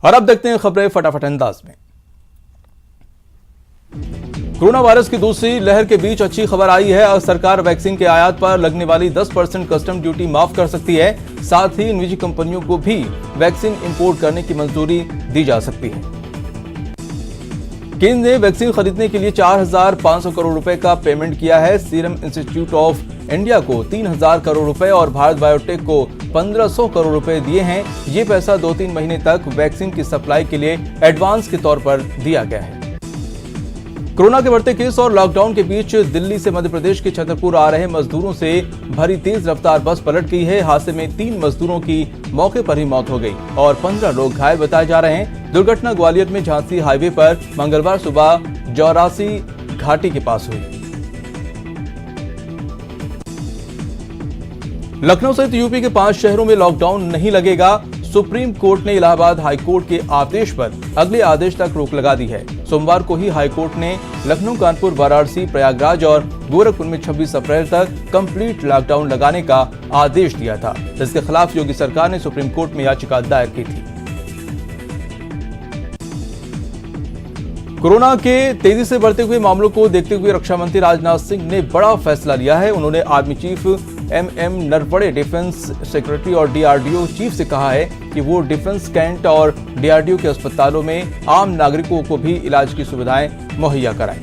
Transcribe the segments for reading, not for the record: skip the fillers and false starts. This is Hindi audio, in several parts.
और अब देखते हैं खबरें फटाफट अंदाज में। कोरोना वायरस की दूसरी लहर के बीच अच्छी खबर आई है। अब सरकार वैक्सीन के आयात पर लगने वाली 10% कस्टम ड्यूटी माफ कर सकती है। साथ ही निजी कंपनियों को भी वैक्सीन इंपोर्ट करने की मंजूरी दी जा सकती है। केंद्र ने वैक्सीन खरीदने के लिए 4,500 करोड़ रुपए का पेमेंट किया है। सीरम इंस्टीट्यूट ऑफ इंडिया को 3,000 करोड़ रुपए और भारत बायोटेक को 1,500 करोड़ रुपए दिए हैं। ये पैसा 2-3 महीने तक वैक्सीन की सप्लाई के लिए एडवांस के तौर पर दिया गया है। कोरोना के बढ़ते केस और लॉकडाउन के बीच दिल्ली से मध्य प्रदेश के छतरपुर आ रहे मजदूरों से भरी तेज रफ्तार बस पलट गई है। हादसे में 3 मजदूरों की मौके पर ही मौत हो गई और 15 लोग घायल बताए जा रहे हैं। दुर्घटना ग्वालियर में झांसी हाईवे पर मंगलवार सुबह जौरासी घाटी के पास हुई। लखनऊ सहित यूपी के 5 शहरों में लॉकडाउन नहीं लगेगा। सुप्रीम कोर्ट ने इलाहाबाद हाईकोर्ट के आदेश पर अगले आदेश तक रोक लगा दी है। सोमवार को ही हाईकोर्ट ने लखनऊ, कानपुर, वाराणसी, प्रयागराज और गोरखपुर में 26 अप्रैल तक कंप्लीट लॉकडाउन लगाने का आदेश दिया था। इसके खिलाफ योगी सरकार ने सुप्रीम कोर्ट में याचिका दायर की थी। कोरोना के तेजी से बढ़ते हुए मामलों को देखते हुए रक्षा मंत्री राजनाथ सिंह ने बड़ा फैसला लिया है। उन्होंने army chief MM Naravane, defence secretary और DRDO चीफ से कहा है कि वो डिफेंस कैंट और DRDO के अस्पतालों में आम नागरिकों को भी इलाज की सुविधाएं मुहैया कराएं।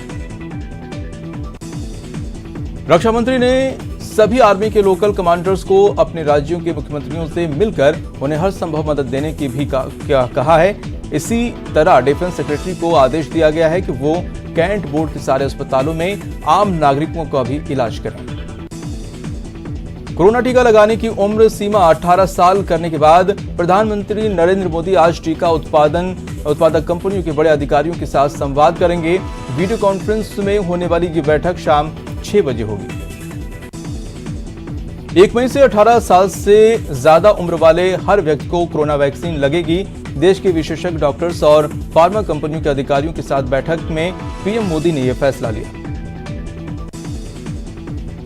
रक्षा मंत्री ने सभी आर्मी के लोकल कमांडर्स को अपने राज्यों के मुख्यमंत्रियों से मिलकर उन्हें हर संभव मदद देने की भी कहा है। इसी तरह डिफेंस सेक्रेटरी को आदेश दिया गया है कि वो कैंट बोर्ड के सारे अस्पतालों में आम नागरिकों का भी इलाज करें। कोरोना टीका लगाने की उम्र सीमा 18 साल करने के बाद प्रधानमंत्री नरेंद्र मोदी आज टीका उत्पादक कंपनियों के बड़े अधिकारियों के साथ संवाद करेंगे। वीडियो कॉन्फ्रेंस में होने वाली ये बैठक शाम 6 बजे होगी। 1 मई से 18 साल से ज्यादा उम्र वाले हर व्यक्ति को कोरोना वैक्सीन लगेगी। देश के विशेषज्ञ डॉक्टर्स और फार्मा कंपनियों के अधिकारियों के साथ बैठक में पीएम मोदी ने यह फैसला लिया।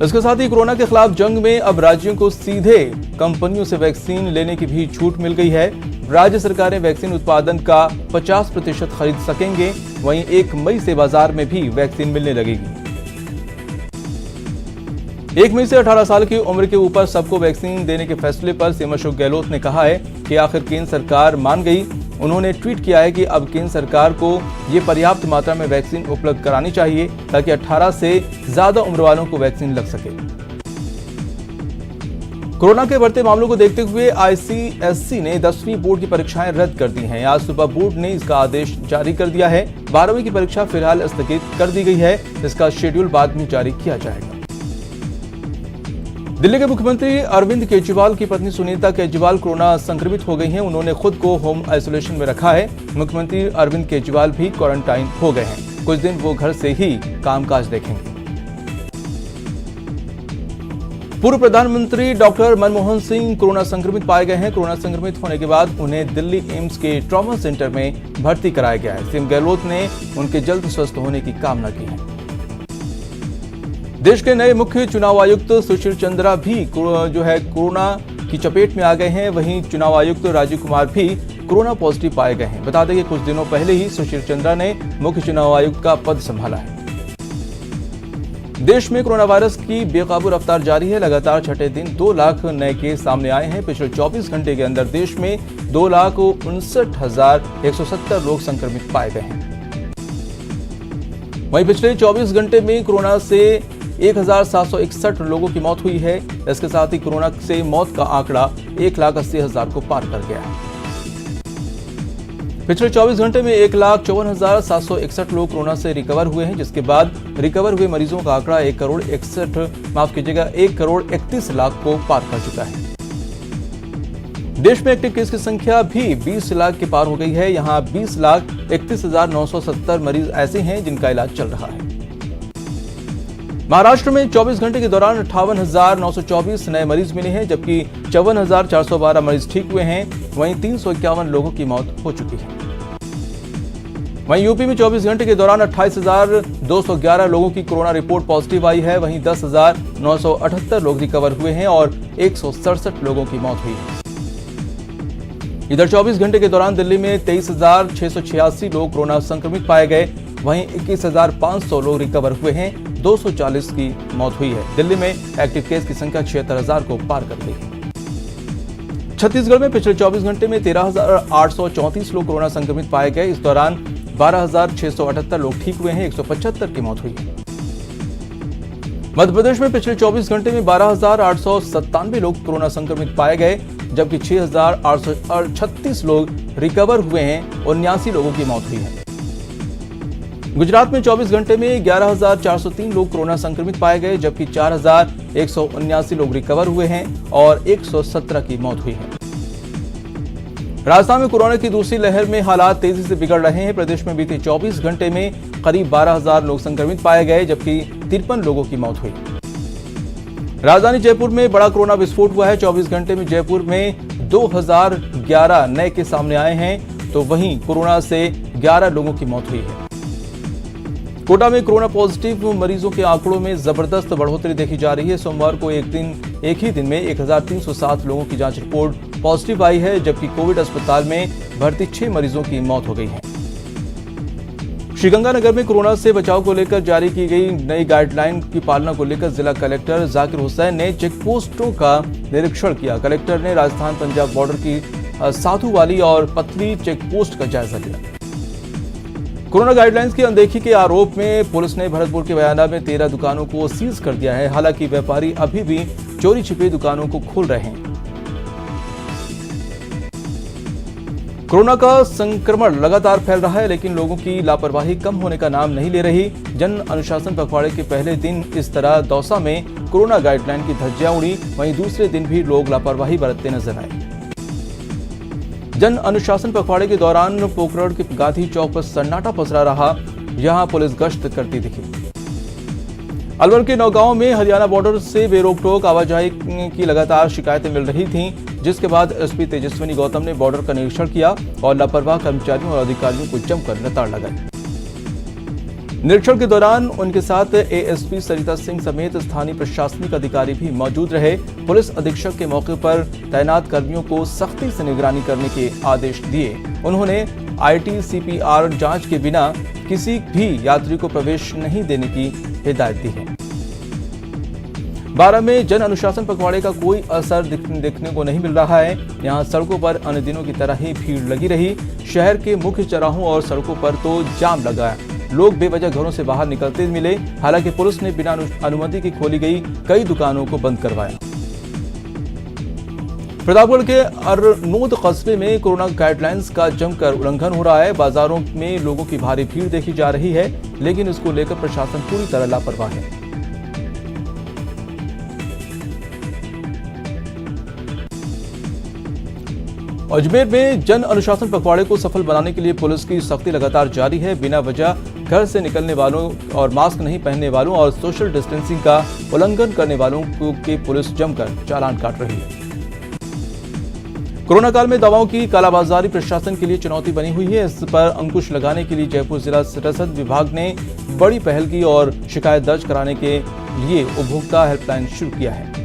इसके साथ ही कोरोना के खिलाफ जंग में अब राज्यों को सीधे कंपनियों से वैक्सीन लेने की भी छूट मिल गई है। राज्य सरकारें वैक्सीन उत्पादन का 50% खरीद सकेंगे। वहीं 1 मई से बाजार में भी वैक्सीन मिलने लगेगी। 1 मई से 18 साल की उम्र के ऊपर सबको वैक्सीन देने के फैसले पर सीएम अशोक गहलोत ने कहा है कि आखिर केंद्र सरकार मान गई। उन्होंने ट्वीट किया है कि अब केंद्र सरकार को ये पर्याप्त मात्रा में वैक्सीन उपलब्ध करानी चाहिए ताकि 18 से ज्यादा उम्र वालों को वैक्सीन लग सके। कोरोना के बढ़ते मामलों को देखते हुए ICSE ने 10वीं बोर्ड की परीक्षाएं रद्द कर दी हैं। आज सुबह बोर्ड ने इसका आदेश जारी कर दिया है। 12वीं की परीक्षा फिलहाल स्थगित कर दी गई है। इसका शेड्यूल बाद में जारी किया जाएगा। दिल्ली के मुख्यमंत्री अरविंद केजरीवाल की पत्नी सुनीता केजरीवाल कोरोना संक्रमित हो गई हैं। उन्होंने खुद को होम आइसोलेशन में रखा है। मुख्यमंत्री अरविंद केजरीवाल भी क्वारंटाइन हो गए हैं। कुछ दिन वो घर से ही कामकाज देखेंगे। पूर्व प्रधानमंत्री डॉक्टर मनमोहन सिंह कोरोना संक्रमित पाए गए हैं। कोरोना संक्रमित होने के बाद उन्हें दिल्ली एम्स के ट्रॉमा सेंटर में भर्ती कराया गया है। सीएम गहलोत ने उनके जल्द स्वस्थ होने की कामना की है। देश के नए मुख्य चुनाव आयुक्त सुशील चंद्रा भी कोरोना की चपेट में आ गए हैं। वहीं चुनाव आयुक्त राजीव कुमार भी कोरोना पॉजिटिव पाए गए हैं। बता दें कि कुछ दिनों पहले ही सुशील चंद्रा ने मुख्य चुनाव आयुक्त का पद संभाला है। देश में कोरोना वायरस की बेकाबू रफ्तार जारी है। लगातार छठे दिन 2 लाख नए केस सामने आए हैं। पिछले 24 घंटे के अंदर देश में 2,59,170 लोग संक्रमित पाए गए हैं। वहीं पिछले 24 घंटे में कोरोना से 1,761 लोगों की मौत हुई है। इसके साथ ही कोरोना से मौत का आंकड़ा 1,80,000 को पार कर गया है। पिछले 24 घंटे में 1,54,761 लोग कोरोना से रिकवर हुए हैं, जिसके बाद रिकवर हुए मरीजों का आंकड़ा 1,31,00,000 को पार कर चुका है। देश में एक्टिव केस की संख्या भी 20 लाख के पार हो गई है। यहाँ 20,31,970 मरीज ऐसे हैं जिनका इलाज चल रहा है। महाराष्ट्र में 24 घंटे के दौरान 58,924 नए मरीज मिले हैं, जबकि 54,412 मरीज ठीक हुए हैं। वहीं 351 लोगों की मौत हो चुकी है। वहीं यूपी में 24 घंटे के दौरान 28,211 लोगों की कोरोना रिपोर्ट पॉजिटिव आई है। वहीं 10,978 लोग रिकवर हुए हैं और 167 लोगों की मौत हुई है। इधर 24 घंटे के दौरान दिल्ली में 23,686 लोग कोरोना संक्रमित पाए गए, वहीं 21,500 लोग रिकवर हुए हैं। 240 की मौत हुई है। दिल्ली में एक्टिव केस की संख्या 76,000 को पार कर गई है। छत्तीसगढ़ में पिछले 24 घंटे में 13,834 लोग कोरोना संक्रमित पाए गए। इस दौरान 12,678 लोग ठीक हुए हैं। 175 की मौत हुई है। मध्य प्रदेश में पिछले 24 घंटे में 12,897 लोग कोरोना संक्रमित पाए गए, जबकि 6,836 लोग रिकवर हुए हैं। 79 लोगों की मौत हुई है। गुजरात में 24 घंटे में 11,403 लोग कोरोना संक्रमित पाए गए, जबकि 4,179 लोग रिकवर हुए हैं और 117 की मौत हुई है। राजस्थान में कोरोना की दूसरी लहर में हालात तेजी से बिगड़ रहे हैं। प्रदेश में बीते 24 घंटे में करीब 12,000 लोग संक्रमित पाए गए, जबकि 53 लोगों की मौत हुई। राजधानी जयपुर में बड़ा कोरोना विस्फोट हुआ है। 24 घंटे में जयपुर में 2011 नए केस सामने आए हैं, तो वहीं कोरोना से 11 लोगों की मौत हुई है। कोटा में कोरोना पॉजिटिव मरीजों के आंकड़ों में जबरदस्त बढ़ोतरी देखी जा रही है। सोमवार को एक ही दिन में 1,307 लोगों की जांच रिपोर्ट पॉजिटिव आई है, जबकि कोविड अस्पताल में भर्ती 6 मरीजों की मौत हो गई है। श्रीगंगानगर में कोरोना से बचाव को लेकर जारी की गई नई गाइडलाइन की पालना को लेकर जिला कलेक्टर जाकिर हुसैन ने चेकपोस्टों का निरीक्षण किया। कलेक्टर ने राजस्थान पंजाब बॉर्डर की साधुवाली और पतली चेकपोस्ट का जायजा लिया। कोरोना गाइडलाइंस की अनदेखी के आरोप में पुलिस ने भरतपुर के बयाना में 13 दुकानों को सीज कर दिया है। हालांकि व्यापारी अभी भी चोरी छिपे दुकानों को खोल रहे हैं। कोरोना का संक्रमण लगातार फैल रहा है, लेकिन लोगों की लापरवाही कम होने का नाम नहीं ले रही। जन अनुशासन पखवाड़े के पहले दिन इस तरह दौसा में कोरोना गाइडलाइन की धज्जियां उड़ी, वहीं दूसरे दिन भी लोग लापरवाही बरतते नजर आए। जन अनुशासन पखवाड़े के दौरान पोखरण के गांधी चौक पर सन्नाटा पसरा रहा। यहां पुलिस गश्त करती दिखी। अलवर के नौगांव में हरियाणा बॉर्डर से बेरोक-टोक आवाजाही की लगातार शिकायतें मिल रही थीं, जिसके बाद एसपी तेजस्विनी गौतम ने बॉर्डर का निरीक्षण किया और लापरवाह कर्मचारियों और अधिकारियों को जमकर नताड़ लगाई। निरीक्षण के दौरान उनके साथ एएसपी सरिता सिंह समेत स्थानीय प्रशासनिक अधिकारी भी मौजूद रहे। पुलिस अधीक्षक के मौके पर तैनात कर्मियों को सख्ती से निगरानी करने के आदेश दिए। उन्होंने आरटी-सीपीआर जांच के बिना किसी भी यात्री को प्रवेश नहीं देने की हिदायत दी है। बारां में जन अनुशासन पखवाड़े का कोई असर देखने को नहीं मिल रहा है। यहां सड़कों पर अन्य दिनों की तरह ही भीड़ लगी रही। शहर के मुख्य चौराहों और सड़कों पर तो जाम लगा। लोग बेवजह घरों से बाहर निकलते मिले। हालांकि पुलिस ने बिना अनुमति की खोली गई कई दुकानों को बंद करवाया। प्रतापगढ़ के अरनोद कस्बे में कोरोना गाइडलाइंस का जमकर उल्लंघन हो रहा है। बाजारों में लोगों की भारी भीड़ देखी जा रही है, लेकिन इसको लेकर प्रशासन पूरी तरह लापरवाह है। अजमेर में जन अनुशासन पखवाड़े को सफल बनाने के लिए पुलिस की सख्ती लगातार जारी है। बिना वजह घर से निकलने वालों और मास्क नहीं पहनने वालों और सोशल डिस्टेंसिंग का उल्लंघन करने वालों की पुलिस जमकर चालान काट रही है। कोरोना काल में दवाओं की कालाबाजारी प्रशासन के लिए चुनौती बनी हुई है। इस पर अंकुश लगाने के लिए जयपुर जिला रसद विभाग ने बड़ी पहल की और शिकायत दर्ज कराने के लिए उपभोक्ता हेल्पलाइन शुरू किया है।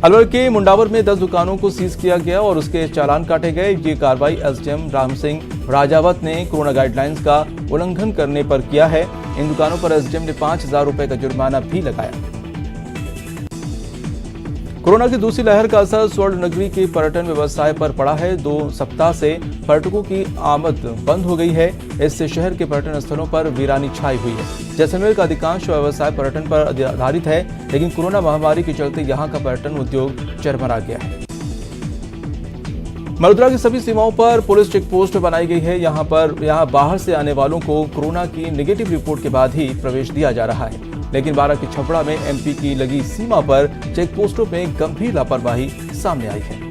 अलवर के मुंडावर में 10 दुकानों को सीज किया गया और उसके चालान काटे गए। ये कार्रवाई एसडीएम राम सिंह राजावत ने कोरोना गाइडलाइंस का उल्लंघन करने पर किया है। इन दुकानों पर एसडीएम ने 5,000 रुपए का जुर्माना भी लगाया। कोरोना की दूसरी लहर का असर स्वर्ण नगरी के पर्यटन व्यवसाय पर पड़ा है। 2 सप्ताह से पर्यटकों की आमद बंद हो गई है। इससे शहर के पर्यटन स्थलों पर वीरानी छाई हुई है। जैसलमेर का अधिकांश व्यवसाय पर्यटन पर आधारित है, लेकिन कोरोना महामारी के चलते यहां का पर्यटन उद्योग चरमरा गया है। मलुद्रा की सभी सीमाओं पर पुलिस चेक पोस्ट बनाई गई है। यहां बाहर से आने वालों को कोरोना की नेगेटिव रिपोर्ट के बाद ही प्रवेश दिया जा रहा है, लेकिन बारां के छपड़ा में एमपी की लगी सीमा पर चेक पोस्टों में गंभीर लापरवाही सामने आई है।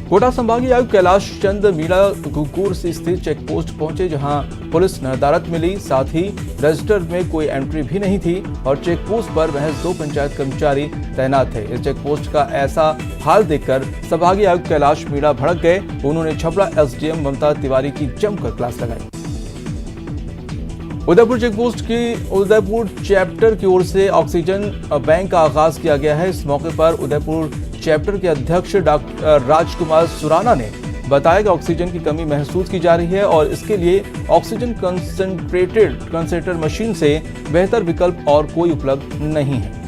कोटा संभागीय आयुक्त कैलाश चंद मीणा घुघूर से स्थित चेक पोस्ट पहुंचे, जहां पुलिस नदारत मिली। साथ ही रजिस्टर में कोई एंट्री भी नहीं थी और चेक पोस्ट पर महज 2 पंचायत कर्मचारी तैनात थे। इस चेक पोस्ट का ऐसा हाल देखकर संभागीय आयुक्त कैलाश मीणा भड़क गए। उन्होंने छपड़ा एसडीएम ममता तिवारी की जमकर क्लास लगाई। उदयपुर चेकपोस्ट की उदयपुर चैप्टर की ओर से ऑक्सीजन बैंक का आगाज किया गया है। इस मौके पर उदयपुर चैप्टर के अध्यक्ष डॉक्टर राजकुमार सुराना ने बताया कि ऑक्सीजन की कमी महसूस की जा रही है और इसके लिए ऑक्सीजन कंसंट्रेटर मशीन से बेहतर विकल्प और कोई उपलब्ध नहीं है।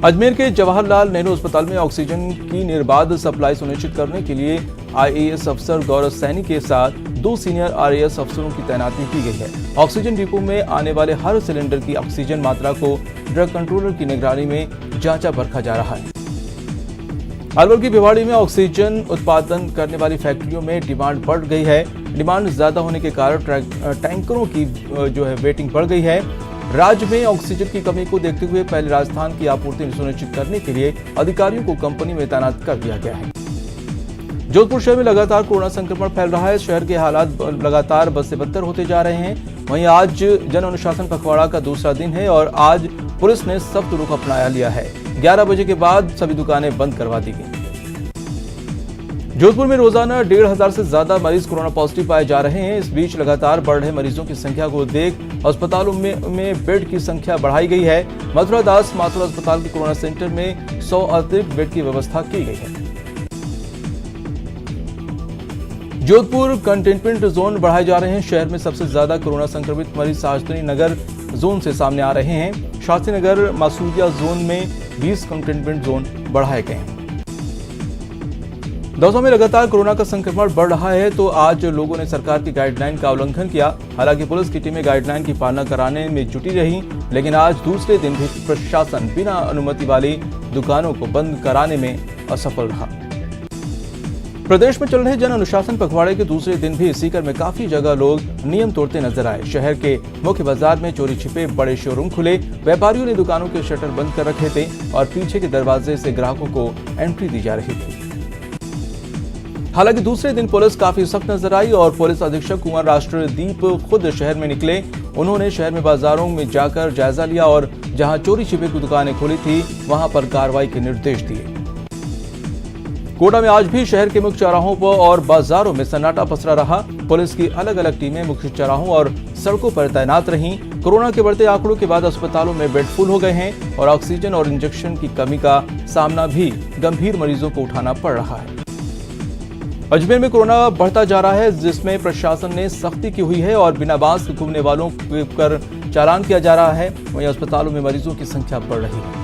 अजमेर के जवाहरलाल नेहरू अस्पताल में ऑक्सीजन की निर्बाध सप्लाई सुनिश्चित करने के लिए आईएएस अफसर गौरव सैनी के साथ 2 सीनियर आरएएस अफसरों की तैनाती की गई है। ऑक्सीजन डिपो में आने वाले हर सिलेंडर की ऑक्सीजन मात्रा को ड्रग कंट्रोलर की निगरानी में जांचा परखा जा रहा है। अलवर की भिवाड़ी में ऑक्सीजन उत्पादन करने वाली फैक्ट्रियों में डिमांड बढ़ गई है। डिमांड ज्यादा होने के कारण टैंकरों की वेटिंग बढ़ गई है। राज्य में ऑक्सीजन की कमी को देखते हुए पहले राजस्थान की आपूर्ति सुनिश्चित करने के लिए अधिकारियों को कंपनी में तैनात कर दिया गया है। जोधपुर शहर में लगातार कोरोना संक्रमण फैल रहा है। शहर के हालात लगातार बद से बदतर होते जा रहे हैं। वहीं आज जन अनुशासन पखवाड़ा का दूसरा दिन है और आज पुलिस ने सख्त रुख अपना लिया है। 11 बजे के बाद सभी दुकानें बंद करवा दी गई। जोधपुर में रोजाना 1500 से ज्यादा मरीज कोरोना पॉजिटिव पाए जा रहे हैं। इस बीच लगातार बढ़ रहे मरीजों की संख्या को देख अस्पतालों में बेड की संख्या बढ़ाई गई है। मथुरा दास माथुर अस्पताल के कोरोना सेंटर में 100 अतिरिक्त बेड की व्यवस्था की गई है। जोधपुर कंटेनमेंट जोन बढ़ाए जा रहे हैं। शहर में सबसे ज्यादा कोरोना संक्रमित मरीज शास्त्री नगर जोन से सामने आ रहे हैं। शास्त्री नगर मासूरिया जोन में 20 कंटेनमेंट जोन बढ़ाए गए हैं। दौसा में लगातार कोरोना का संक्रमण बढ़ रहा है तो आज लोगों ने सरकार की गाइडलाइन का उल्लंघन किया। हालांकि पुलिस की टीमें गाइडलाइन की पालना कराने में जुटी रही, लेकिन आज दूसरे दिन भी प्रशासन बिना अनुमति वाली दुकानों को बंद कराने में असफल रहा। प्रदेश में चल रहे जन अनुशासन पखवाड़े के दूसरे दिन भी सीकर में काफी जगह लोग नियम तोड़ते नजर आए। शहर के मुख्य बाजार में चोरी छिपे बड़े शोरूम खुले। व्यापारियों ने दुकानों के शटर बंद कर रखे थे और पीछे के दरवाजे से ग्राहकों को एंट्री दी जा रही थी। हालांकि दूसरे दिन पुलिस काफी सख्त नजर आई और पुलिस अधीक्षक कुंवर राष्ट्रदीप खुद शहर में निकले। उन्होंने शहर में बाजारों में जाकर जायजा लिया और जहां चोरी छिपे की दुकानें खुली थी वहां पर कार्रवाई के निर्देश दिए। कोटा में आज भी शहर के मुख्य चौराहों पर और बाजारों में सन्नाटा पसरा रहा। पुलिस की अलग अलग टीमें मुख्य चौराहों और सड़कों पर तैनात रहीं। कोरोना के बढ़ते आंकड़ों के बाद अस्पतालों में बेड फुल हो गए हैं और ऑक्सीजन और इंजेक्शन की कमी का सामना भी गंभीर मरीजों को उठाना पड़ रहा है। अजमेर में कोरोना बढ़ता जा रहा है, जिसमें प्रशासन ने सख्ती की हुई है और बिना मास्क घूमने वालों पर चालान किया जा रहा है। वहीं अस्पतालों में मरीजों की संख्या बढ़ रही है।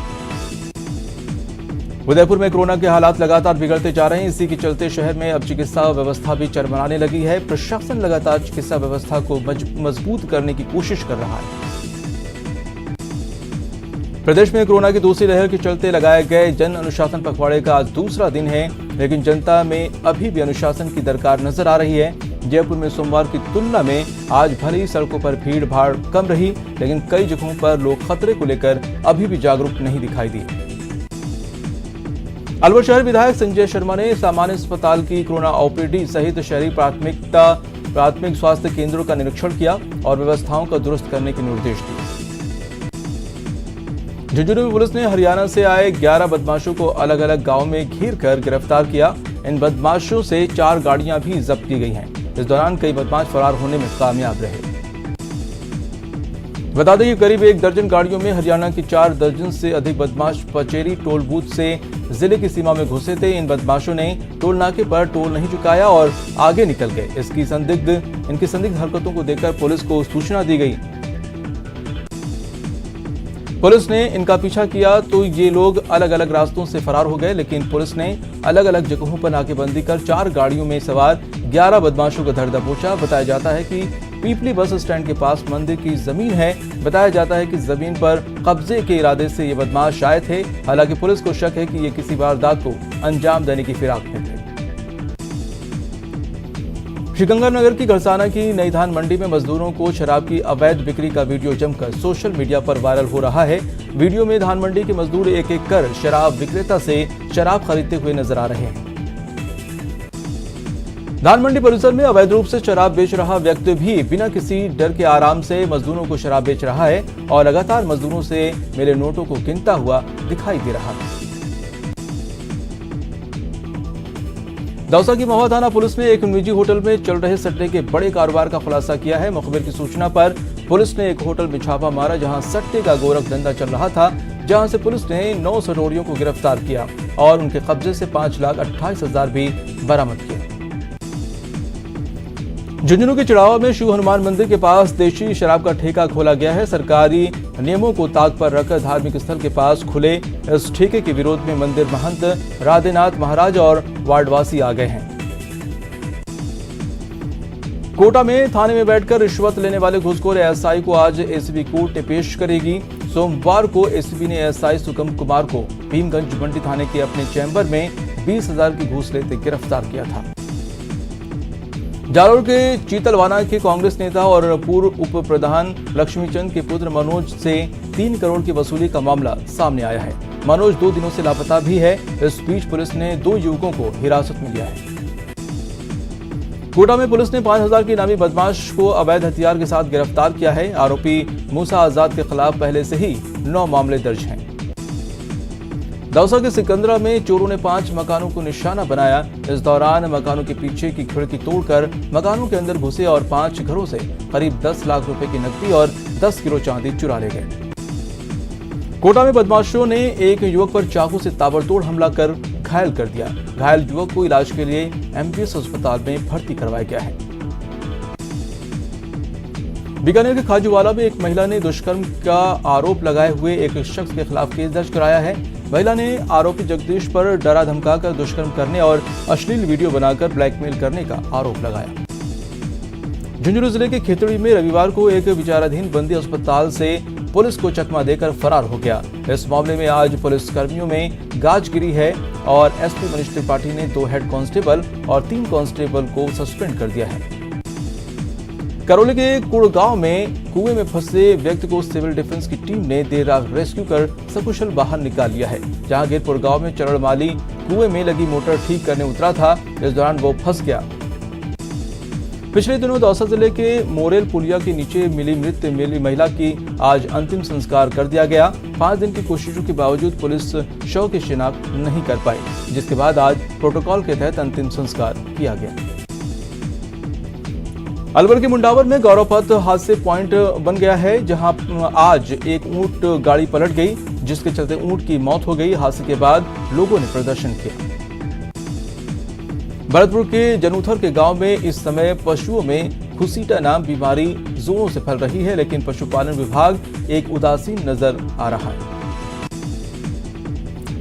उदयपुर में कोरोना के हालात लगातार बिगड़ते जा रहे हैं। इसी के चलते शहर में अब चिकित्सा व्यवस्था भी चरमराने लगी है। प्रशासन लगातार चिकित्सा व्यवस्था को मजबूत करने की कोशिश कर रहा है। प्रदेश में कोरोना की दूसरी लहर के चलते लगाए गए जन अनुशासन पखवाड़े का आज दूसरा दिन है, लेकिन जनता में अभी भी अनुशासन की दरकार नजर आ रही है। जयपुर में सोमवार की तुलना में आज भले ही सड़कों पर भीड़ भाड़ कम रही, लेकिन कई जगहों पर लोग खतरे को लेकर अभी भी जागरूक नहीं दिखाई दिए। अलवर शहर विधायक संजय शर्मा ने सामान्य अस्पताल की कोरोना ओपीडी सहित शहरी प्राथमिक स्वास्थ्य केंद्रों का निरीक्षण किया और व्यवस्थाओं का दुरुस्त करने के निर्देश दिए। झुंझुनू में पुलिस ने हरियाणा से आए 11 बदमाशों को अलग अलग गांव में घेर कर गिरफ्तार किया। इन बदमाशों से 4 गाड़ियां भी जब्त की गई हैं। इस दौरान कई बदमाश फरार होने में कामयाब रहे। बता दें कि करीब 1 दर्जन गाड़ियों में हरियाणा की 4 दर्जन से अधिक बदमाश पचेरी टोल बूथ से जिले की सीमा में घुसे थे। इन बदमाशों ने टोल नाके पर टोल नहीं चुकाया और आगे निकल गए। इनकी संदिग्ध हरकतों को देखकर पुलिस को सूचना दी गई। पुलिस ने इनका पीछा किया तो ये लोग अलग अलग रास्तों से फरार हो गए, लेकिन पुलिस ने अलग अलग जगहों पर नाकेबंदी कर 4 गाड़ियों में सवार 11 बदमाशों को धर दबोचा। बताया जाता है कि पीपली बस स्टैंड के पास मंदिर की जमीन है। बताया जाता है कि जमीन पर कब्जे के इरादे से ये बदमाश आए थे। हालांकि पुलिस को शक है कि ये किसी वारदात को अंजाम देने की फिराक में थे। श्रीगंगानगर की घरसाना की नई धान मंडी में मजदूरों को शराब की अवैध बिक्री का वीडियो जमकर सोशल मीडिया पर वायरल हो रहा है। वीडियो में धान मंडी के मजदूर एक एक कर शराब विक्रेता से शराब खरीदते हुए नजर आ रहे हैं। धान मंडी परिसर में अवैध रूप से शराब बेच रहा व्यक्ति भी बिना किसी डर के आराम से मजदूरों को शराब बेच रहा है और लगातार मजदूरों से मिले नोटों को गिनता हुआ दिखाई दे रहा है। दौसा की महुआ थाना पुलिस ने एक निजी होटल में चल रहे सट्टे के बड़े कारोबार का खुलासा किया है। मुखबिर की सूचना पर पुलिस ने एक होटल में छापा मारा, जहां सट्टे का गोरख धंधा चल रहा था। जहां से पुलिस ने 9 सटोरियों को गिरफ्तार किया और उनके कब्जे से 5,28,000 भी बरामद किए। झुंझुनू के चिड़ावा में शिव हनुमान मंदिर के पास देशी शराब का ठेका खोला गया है। सरकारी नियमों को ताक पर रखकर धार्मिक स्थल के पास खुले इस ठेके के विरोध में मंदिर महंत राधेनाथ महाराज और वार्डवासी आ गए हैं। कोटा में थाने में बैठकर रिश्वत लेने वाले घूसखोर एएसआई को आज एसीबी कोर्ट ने पेश करेगी। सोमवार को एसीबी ने एएसआई सुकम कुमार को भीमगंज मंडी थाने के अपने चैम्बर में 20,000 की घूस लेते गिरफ्तार किया था। जालोर के चीतलवाना के कांग्रेस नेता और पूर्व उप प्रधान लक्ष्मीचंद के पुत्र मनोज से 3 करोड़ की वसूली का मामला सामने आया है। मनोज 2 दिनों से लापता भी है। इस बीच पुलिस ने 2 युवकों को हिरासत में लिया है। कोटा में पुलिस ने 5,000 की इनामी बदमाश को अवैध हथियार के साथ गिरफ्तार किया है। आरोपी मूसा आजाद के खिलाफ पहले से ही 9 मामले दर्ज हैं। दौसा के सिकंदरा में चोरों ने 5 मकानों को निशाना बनाया। इस दौरान मकानों के पीछे की खिड़की तोड़कर मकानों के अंदर घुसे और 5 घरों से करीब 10 लाख रुपए की नकदी और 10 किलो चांदी चुरा ले गए। कोटा में बदमाशों ने एक युवक पर चाकू से ताबड़तोड़ हमला कर घायल कर दिया। घायल युवक को इलाज के लिए एमपीएस अस्पताल में भर्ती करवाया गया है। बीकानेर के खाजूवाला में एक महिला ने दुष्कर्म का आरोप लगाए हुए एक शख्स के खिलाफ केस दर्ज कराया है। महिला ने आरोपी जगदीश पर डरा धमकाकर दुष्कर्म करने और अश्लील वीडियो बनाकर ब्लैकमेल करने का आरोप लगाया। झुंझुनू जिले के खेतड़ी में रविवार को एक विचाराधीन बंदी अस्पताल से पुलिस को चकमा देकर फरार हो गया। इस मामले में आज पुलिस कर्मियों में गाज गिरी है और एसपी मनीष त्रिपाठी ने 2 हेड कांस्टेबल और 3 कांस्टेबल को सस्पेंड कर दिया है। करौली के कुड़गांव में कुएं में फंसे व्यक्ति को सिविल डिफेंस की टीम ने देर रात रेस्क्यू कर सकुशल बाहर निकाल लिया है। जहांगीरपुर गांव में चरण माली कुएं में लगी मोटर ठीक करने उतरा था। इस दौरान वो फंस गया। पिछले दिनों दौसा जिले के मोरेल पुलिया के नीचे मिली मृत महिला की आज अंतिम संस्कार कर दिया गया। 5 दिन की कोशिशों के बावजूद पुलिस शव की शिनाख्त नहीं कर पाई, जिसके बाद आज प्रोटोकॉल के तहत अंतिम संस्कार किया गया। अलवर के मुंडावर में गौरव पथ हादसे पॉइंट बन गया है, जहां आज एक ऊंट गाड़ी पलट गई, जिसके चलते ऊंट की मौत हो गई। हादसे के बाद लोगों ने प्रदर्शन किया। भरतपुर के जनूथर के गांव में इस समय पशुओं में खुसीटा नाम बीमारी जोरों से फैल रही है, लेकिन पशुपालन विभाग एक उदासीन नजर आ रहा है।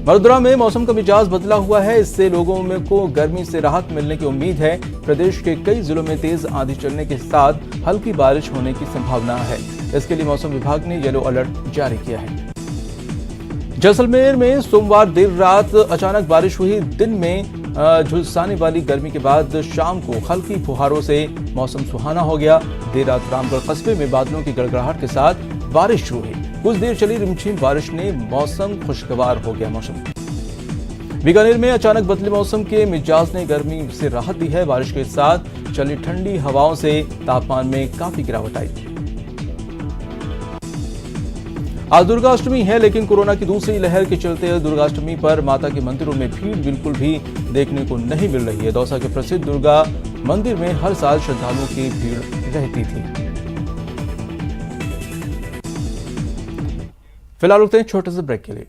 वडोदरा में मौसम का मिजाज बदला हुआ है, इससे लोगों में को गर्मी से राहत मिलने की उम्मीद है। प्रदेश के कई जिलों में तेज आंधी चलने के साथ हल्की बारिश होने की संभावना है। इसके लिए मौसम विभाग ने येलो अलर्ट जारी किया है। जैसलमेर में सोमवार देर रात अचानक बारिश हुई। दिन में झुलसाने वाली गर्मी के बाद शाम को हल्की फुहारों से मौसम सुहाना हो गया। देर रात रामगढ़ कस्बे में बादलों की गड़गड़ाहट के साथ बारिश शुरू हुई। कुछ देर चली रिमझिम बारिश ने मौसम खुशगवार हो गया। मौसम बीकानेर में अचानक बदले मौसम के मिजाज ने गर्मी से राहत दी है। बारिश के साथ चली ठंडी हवाओं से तापमान में काफी गिरावट आई। आज दुर्गाष्टमी है, लेकिन कोरोना की दूसरी लहर के चलते दुर्गाष्टमी पर माता के मंदिरों में भीड़ बिल्कुल भी देखने को नहीं मिल रही है। दौसा के प्रसिद्ध दुर्गा मंदिर में हर साल श्रद्धालुओं की भीड़ रहती थी। फिलहाल रुकते हैं छोटे से ब्रेक के लिए।